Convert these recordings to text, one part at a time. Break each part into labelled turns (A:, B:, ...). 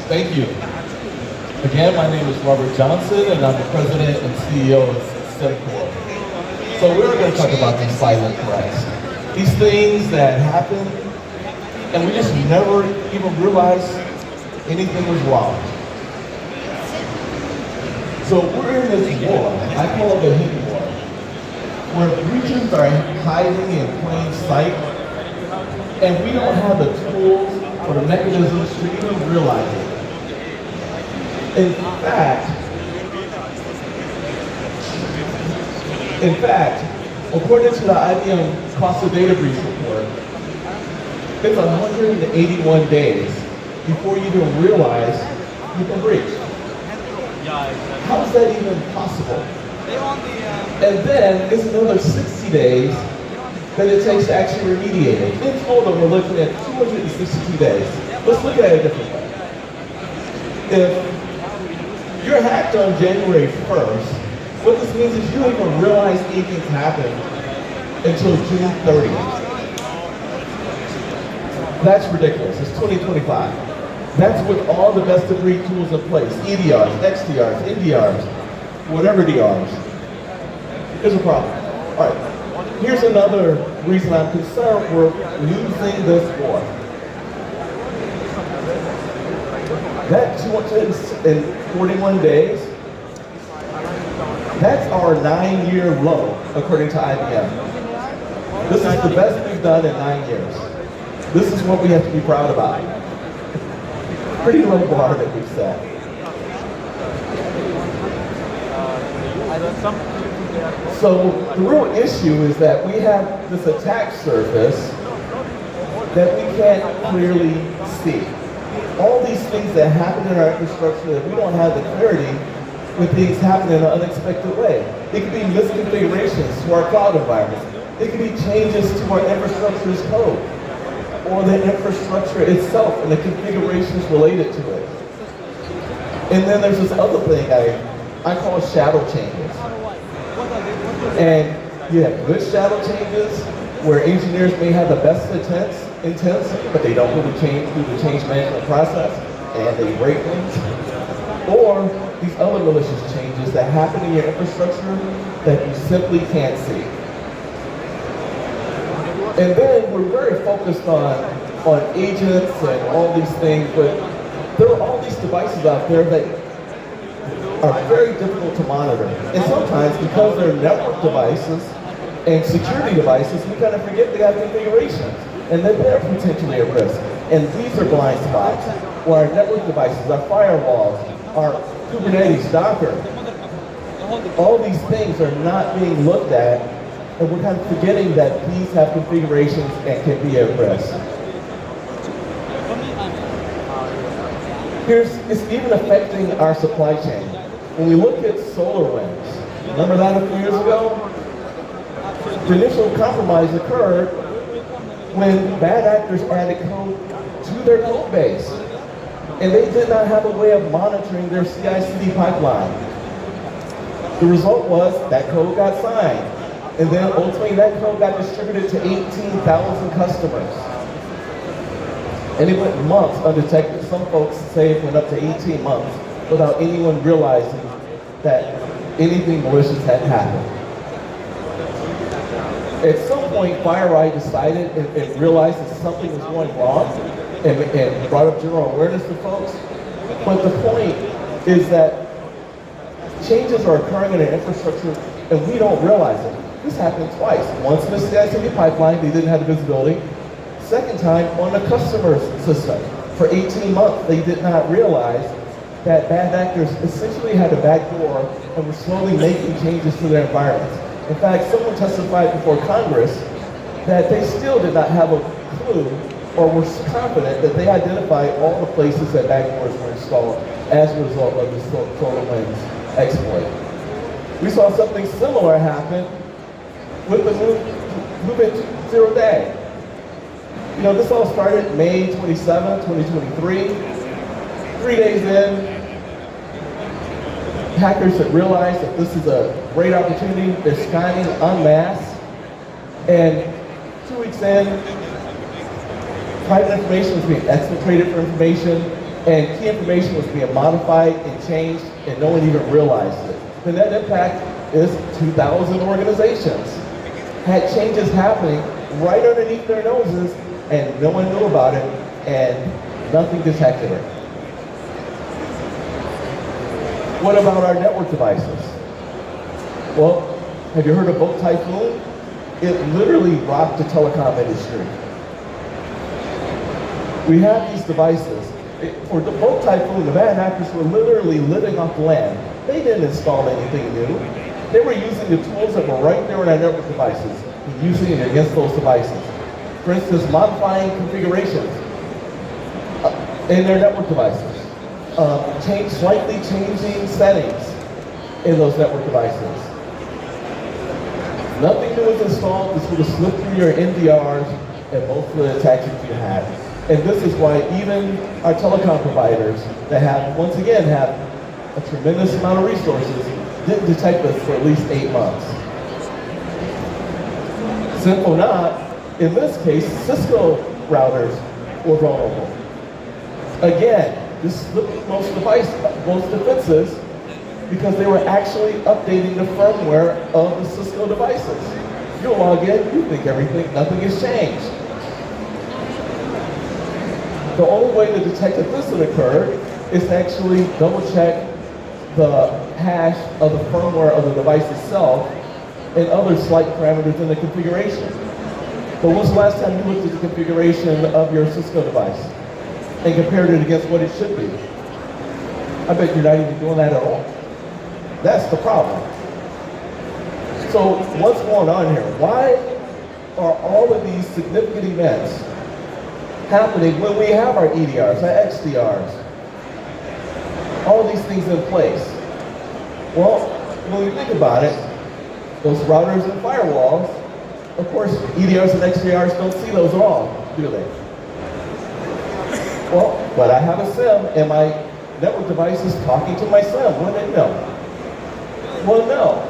A: Thank you. Again, my name is Robert Johnson, and I'm the president and CEO of Cimcor. So we're going to talk about these silent threats. These things that happen, and we just never even realize anything was wrong. So we're in this war, I call it a hidden war, where breaches are hiding in plain sight, and we don't have the tools or the mechanisms to even realize it. In fact, according to the IBM Cost of Data Breach report, it's 181 days before you even realize you've been breached. How is that even possible? And then it's another 60 days that it takes to actually remediate it. In total, we're looking at 262 days. Let's look at it a different way. If you're hacked on January 1st, what this means is you don't even realize anything's happened until June 30th. That's ridiculous. It's 2025. That's with all the best of breed tools in place. EDRs, XDRs, NDRs, whatever DRs. Here's a problem. All right, here's another reason I'm concerned we're losing this war. That 241 days, that's our 9-year low, according to IBM. This is the best we've done in 9 years. This is what we have to be proud about. Pretty low bar that we've set. So the real issue is that we have this attack surface that we can't clearly see. All these things that happen in our infrastructure that we don't have the clarity when things happen in an unexpected way. It could be misconfigurations to our cloud environments. It could be changes to our infrastructure's code, or the infrastructure itself and the configurations related to it. And then there's this other thing I call shadow changes. And you have good shadow changes where engineers may have the best intents, but they don't do the change management process and they break things. Or these other malicious changes that happen in your infrastructure that you simply can't see. And then we're very focused on agents and all these things, but there are all these devices out there that are very difficult to monitor. And sometimes, because they're network devices and security devices, we kind of forget they have configurations, and that they're potentially at risk. And these are blind spots, where our network devices, our firewalls, our Kubernetes, Docker, all these things are not being looked at, and we're kind of forgetting that these have configurations and can be at risk. It's even affecting our supply chain. When we look at SolarWinds, remember that a few years ago? The initial compromise occurred when bad actors added code to their code base. And they did not have a way of monitoring their CI/CD pipeline. The result was that code got signed. And then ultimately that code got distributed to 18,000 customers. And it went months undetected. Some folks say it went up to 18 months without anyone realizing that anything malicious had happened. At some point, FireEye decided and realized that something was going wrong and brought up general awareness to folks. But the point is that changes are occurring in our infrastructure and we don't realize it. This happened twice. Once in the CI/CD pipeline, they didn't have the visibility. Second time on the customer's system. For 18 months, they did not realize that bad actors essentially had a backdoor and were slowly making changes to their environments. In fact, someone testified before Congress that they still did not have a clue or were confident that they identified all the places that backdoors were installed as a result of the SolarWinds exploit. We saw something similar happen with the movement 0 day. You know, this all started May 27, 2023. 3 days in, hackers had realized that this is a great opportunity. They're scanning en masse. And 2 weeks in, private information was being exfiltrated for information. and key information was being modified and changed, and no one even realized it. The net impact is 2,000 organizations had changes happening right underneath their noses, and no one knew about it, and nothing detected it. What about our network devices? Well, have you heard of Boat Typhoon? It literally rocked the telecom industry. We have these devices. For the Boat Typhoon, the bad actors were literally living off the land. They didn't install anything new. They were using the tools that were right there in our network devices and using it against those devices. For instance, modifying configurations in their network devices. Slightly changing settings in those network devices. Nothing new was installed. This would have slipped through your NDRs and most of the attacks that you had. And this is why even our telecom providers that have, once again, have a tremendous amount of resources didn't detect this for at least 8 months. Simple not, in this case, Cisco routers were vulnerable. Again, this slipped most defenses because they were actually updating the firmware of the Cisco devices. You log in, you think nothing has changed. The only way to detect that this would occur is to actually double check the hash of the firmware of the device itself and other slight parameters in the configuration. But when's the last time you looked at the configuration of your Cisco device and compared it against what it should be? I bet you're not even doing that at all. That's the problem. So what's going on here? Why are all of these significant events happening when we have our EDRs, our XDRs, all these things in place? Well, when we think about it, those routers and firewalls, of course, EDRs and XDRs don't see those at all, do they? Well, but I have a SIM, and my network device is talking to my SIM. Wouldn't it know? Well, no.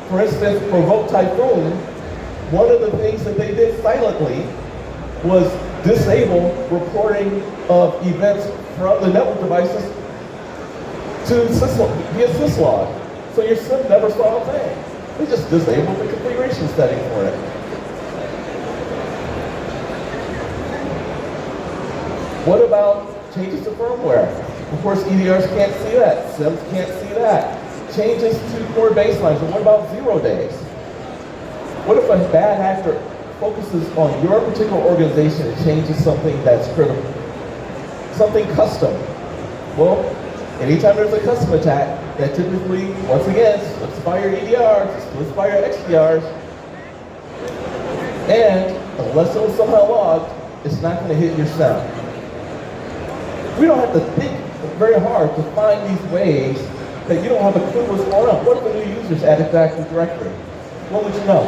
A: For instance, for Boat Typhoon, one of the things that they did silently was disable reporting of events from the network devices to via syslog. So your SIM never saw a thing. They just disabled the configuration setting for it. What about changes to firmware? Of course, EDRs can't see that. SIMs can't see that. Changes to core baselines. But what about 0 days? What if a bad actor focuses on your particular organization and changes something that's critical? Something custom. Well, anytime there's a custom attack, that typically, once again, slips by your EDRs, slips by your XDRs, and unless it was somehow logged, it's not going to hit your SIM. We don't have to think very hard to find these ways that you don't have a clue what's going on. What if a new user's added to Active Directory? What would you know?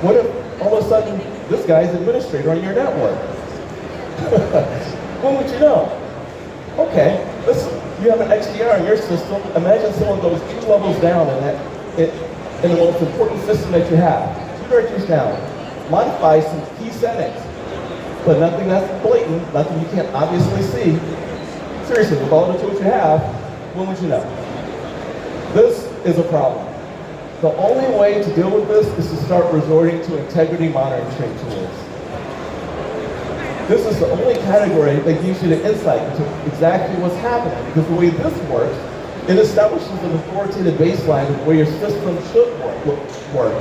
A: What if all of a sudden this guy's administrator on your network? What would you know? Okay, listen, you have an XDR in your system. Imagine someone goes 2 levels down in the most important system that you have. 2 directories down. Modify some key settings. But nothing that's blatant, nothing you can't obviously see. Seriously, with all the tools you have, when would you know? This is a problem. The only way to deal with this is to start resorting to integrity monitoring tools. This is the only category that gives you the insight into exactly what's happening. Because the way this works, it establishes an authoritative baseline of where your system should work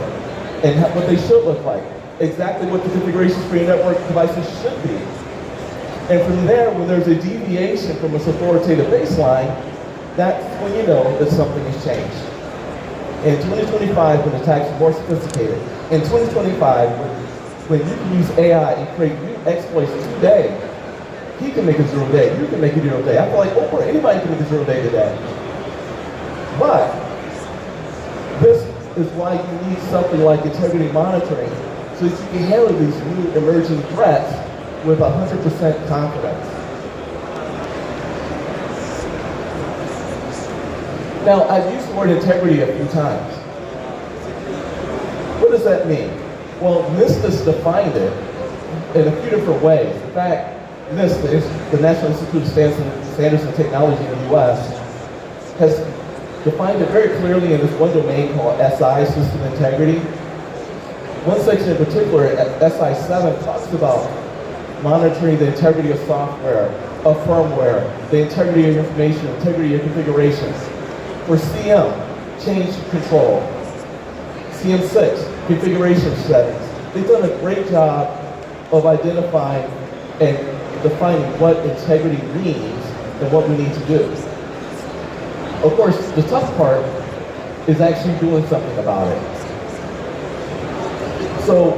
A: and what they should look like. Exactly what the configurations for your network devices should be. And from there, when there's a deviation from this authoritative baseline, that's when you know that something has changed. In 2025, when attacks are more sophisticated, in 2025, when you can use AI and create new exploits today, he can make a 0 day, you can make a 0 day. I feel like Oprah, anybody can make a 0 day today. But this is why you need something like integrity monitoring so that you can handle these new emerging threats with 100% confidence. Now, I've used the word integrity a few times. What does that mean? Well, Mistis defined it in a few different ways. In fact, NIST, the National Institute of Standards and Technology in the US, has defined it very clearly in this one domain called SI, System Integrity. One section in particular, SI 7, talks about monitoring the integrity of software, of firmware, the integrity of information, integrity of configurations. For CM, change control. CM6, configuration settings. They've done a great job of identifying and defining what integrity means and what we need to do. Of course, the tough part is actually doing something about it. So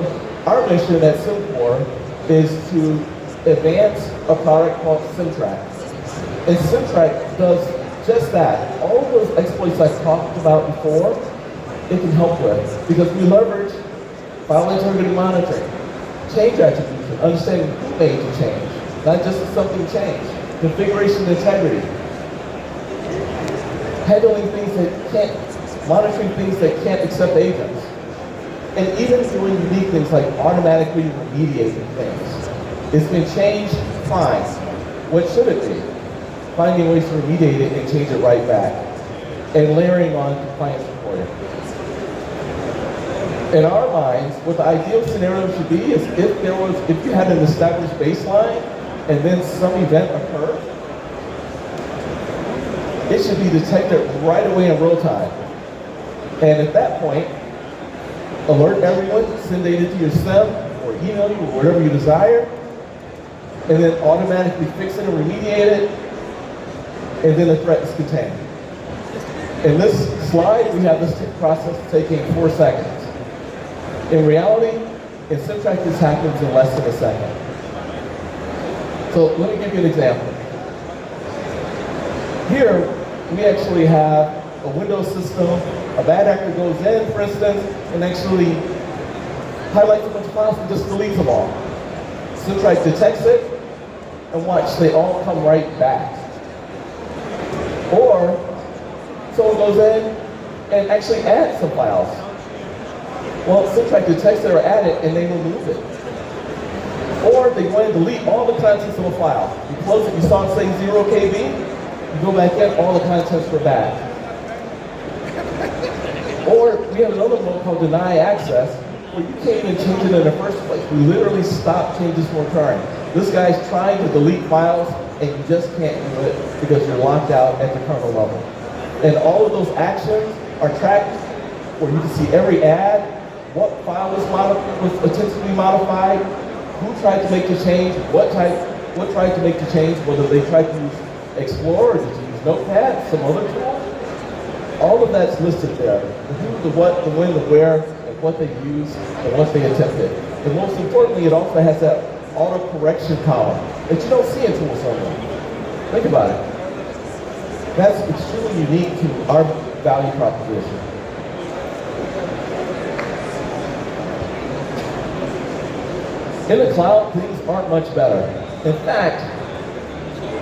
A: our mission at Cimcor is to advance a product called Cimtrack. And Cimtrack does just that. All of those exploits I talked about before, it can help with, because we leverage file integrity monitoring, change attribution, understanding who made the change, not just something changed, configuration integrity, handling things that can't, monitoring things that can't accept agents, and even doing unique things like automatically remediating things. It's been changed, fine. What should it be? Finding ways to remediate it and change it right back, and layering on compliance reporting. In our minds, what the ideal scenario should be is if you had an established baseline and then some event occurred, it should be detected right away in real time. And at that point, alert everyone, send data to your SIM or email you or whatever you desire, and then automatically fix it and remediate it, and then the threat is contained. In this slide, we have this process taking 4 seconds. In reality, in Cimtrack, this happens in less than a second. So let me give you an example. Here, we actually have a Windows system. A bad actor goes in, for instance, and actually highlights a bunch of files and just deletes them all. Cimtrack detects it, and watch, they all come right back. Or someone goes in and actually adds some files. Well, Cimtrack detects that are added and they remove it. Or they go in and delete all the contents of a file. You close it, you saw it say 0 KB, you go back in, all the contents were back. Or we have another mode called deny access, where you can't even change it in the first place. We literally stop changes from occurring. This guy's trying to delete files and you just can't do it because you're locked out at the kernel level. And all of those actions are tracked where you can see every add, what file was intentionally modified, who tried to make the change, what tried to make the change, whether they tried to use Explorer or did you use Notepad, some other tool. All of that's listed there. The who, the what, the when, the where, and what they used, and what they attempted. And most importantly, it also has that auto-correction column that you don't see in tools somewhere. Think about it. That's extremely unique to our value proposition. In the cloud, things aren't much better. In fact,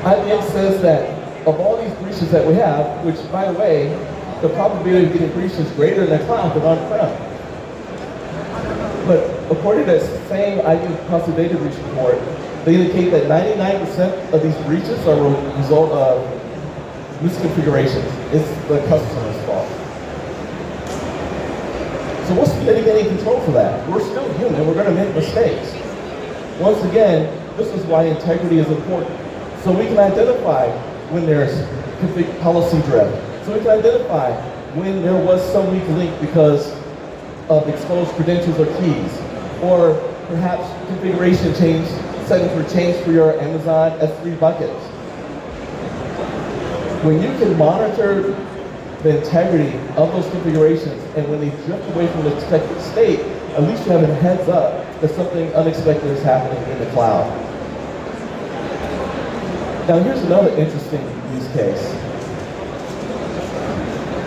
A: IBM says that of all these breaches that we have, which by the way, the probability of getting breached is greater in the cloud than on-prem. But according to that same IBM Cost of Data Breach report, they indicate that 99% of these breaches are a result of misconfigurations. It's the customer's fault. So what's the mitigating control for that? We're still human, we're going to make mistakes. Once again, this is why integrity is important. So we can identify when there's policy drift. So we can identify when there was some weak link because of exposed credentials or keys, or perhaps configuration change, settings were changed for your Amazon S3 buckets. When you can monitor the integrity of those configurations, and when they drift away from the expected state, at least you have a heads up that something unexpected is happening in the cloud. Now here's another interesting use case.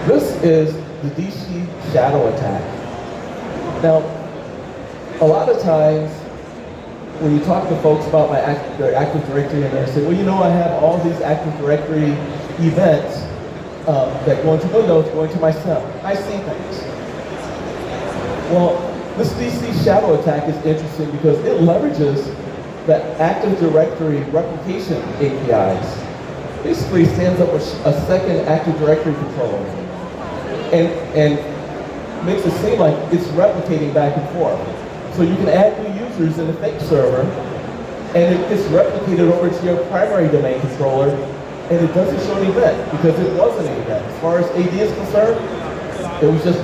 A: This is the DC shadow attack. Now, a lot of times when you talk to folks about their Active Directory and they say, well, you know, I have all these Active Directory events that go into Windows, go into my SIM. I see things. Well, this DC shadow attack is interesting because it leverages the Active Directory replication APIs basically stands up a second Active Directory controller and makes it seem like it's replicating back and forth. So you can add new users in the fake server, and it gets replicated over to your primary domain controller, and it doesn't show an event because it wasn't an event. As far as AD is concerned, it was just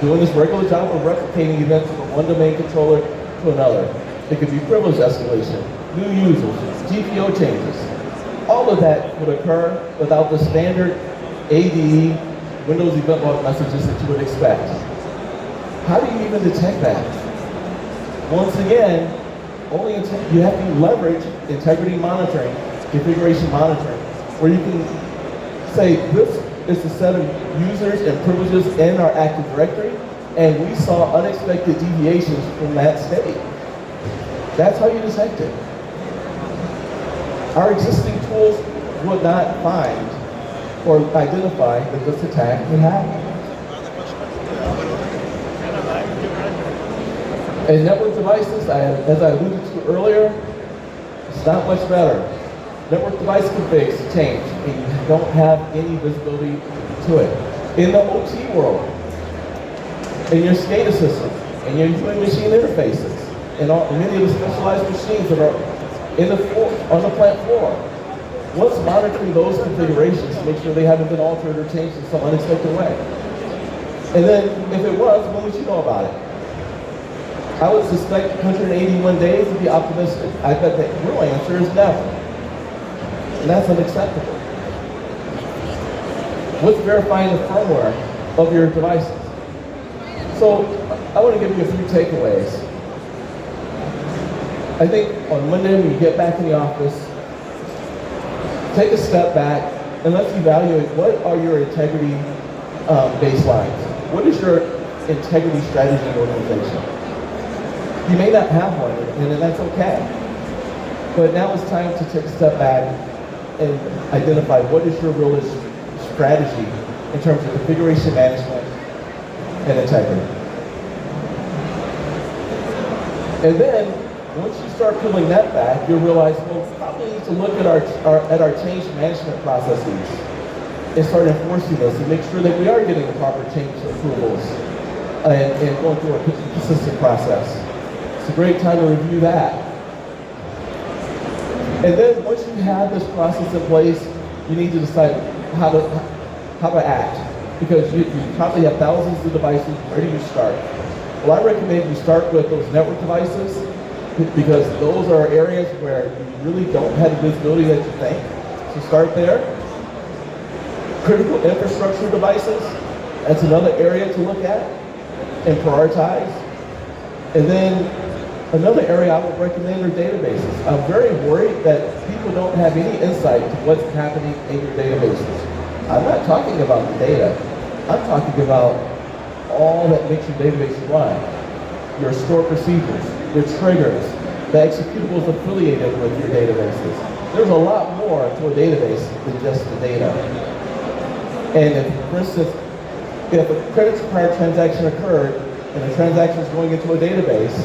A: doing this regular job of replicating events from one domain controller to another. It could be privilege escalation, new users, GPO changes. All of that would occur without the standard AD Windows event log messages that you would expect. How do you even detect that? Once again, you have to leverage integrity monitoring, configuration monitoring, where you can say this is the set of users and privileges in our Active Directory, and we saw unexpected deviations from that state. That's how you detect it. Our existing tools would not find or identify that this attack had happened. And network devices, as I alluded to earlier, it's not much better. Network device configs change, and you don't have any visibility to it. In the OT world, in your SCADA system, and your human machine interfaces, and many of the specialized machines that are on the plant floor, what's monitoring those configurations to make sure they haven't been altered or changed in some unexpected way? And then, if it was, when would you know about it? I would suspect 181 days to be optimistic. I bet the real answer is never. And that's unacceptable. What's verifying the firmware of your devices? So I want to give you a few takeaways. I think on Monday when you get back in the office, take a step back and let's evaluate what are your integrity baselines. What is your integrity strategy in your organization? You may not have one, and that's okay. But now it's time to take a step back and identify what is your real strategy in terms of configuration management and integrity. And then, once you start pulling that back, you'll realize, well, we probably need to look at our change management processes and start enforcing this and make sure that we are getting the proper change approvals and going through a consistent process. It's a great time to review that. And then once you have this process in place, you need to decide how to act. Because you probably have thousands of devices. Where do you start? Well, I recommend you start with those network devices because those are areas where you really don't have the visibility that you think. So start there. Critical infrastructure devices, that's another area to look at and prioritize. And then another area I would recommend are databases. I'm very worried that people don't have any insight to what's happening in your databases. I'm not talking about the data. I'm talking about all that makes your database run. Your stored procedures, your triggers, the executables affiliated with your databases. There's a lot more to a database than just the data. And if, for instance, if a credit card transaction occurred and the transaction is going into a database,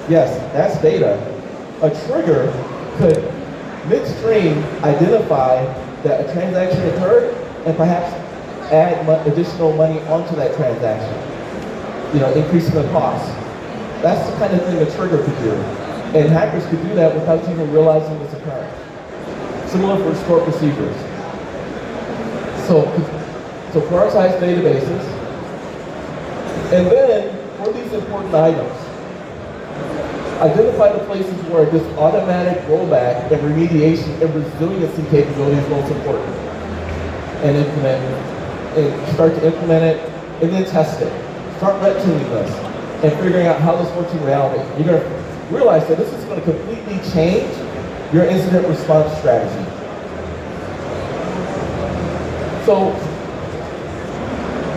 A: yes, that's data. A trigger could midstream identify that a transaction occurred and perhaps add additional money onto that transaction, increasing the cost. That's the kind of thing a trigger could do. And hackers could do that without even realizing it's occurring. Similar for stored procedures. So prioritize databases. And then, for these important items, identify the places where this automatic rollback and remediation and resiliency capability is most important. And start to implement it, and then test it. Start red teaming this and figuring out how this works in reality. You're going to realize that this is going to completely change your incident response strategy. So,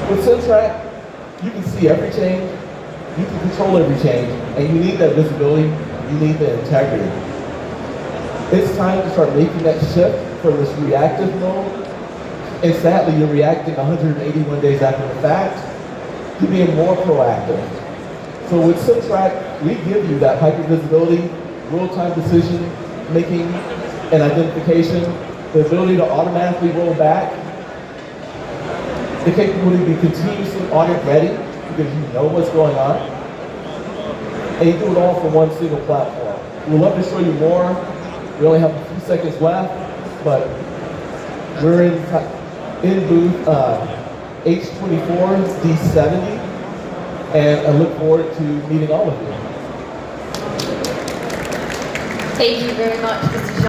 A: with Cimtrack, you can see every change, you can control every change, and you need that visibility, you need the integrity. It's time to start making that shift from this reactive mode, and sadly you're reacting 181 days after the fact, to being more proactive. So with Cimtrack, we give you that hyper visibility, real-time decision making and identification, the ability to automatically roll back, the capability to be continuously audit ready because you know what's going on, and you do it all from one single platform. We'd love to show you more. We only have a few seconds left, but we're in booth H24 D70, and I look forward to meeting all of you.
B: Thank you very much, Mr. John.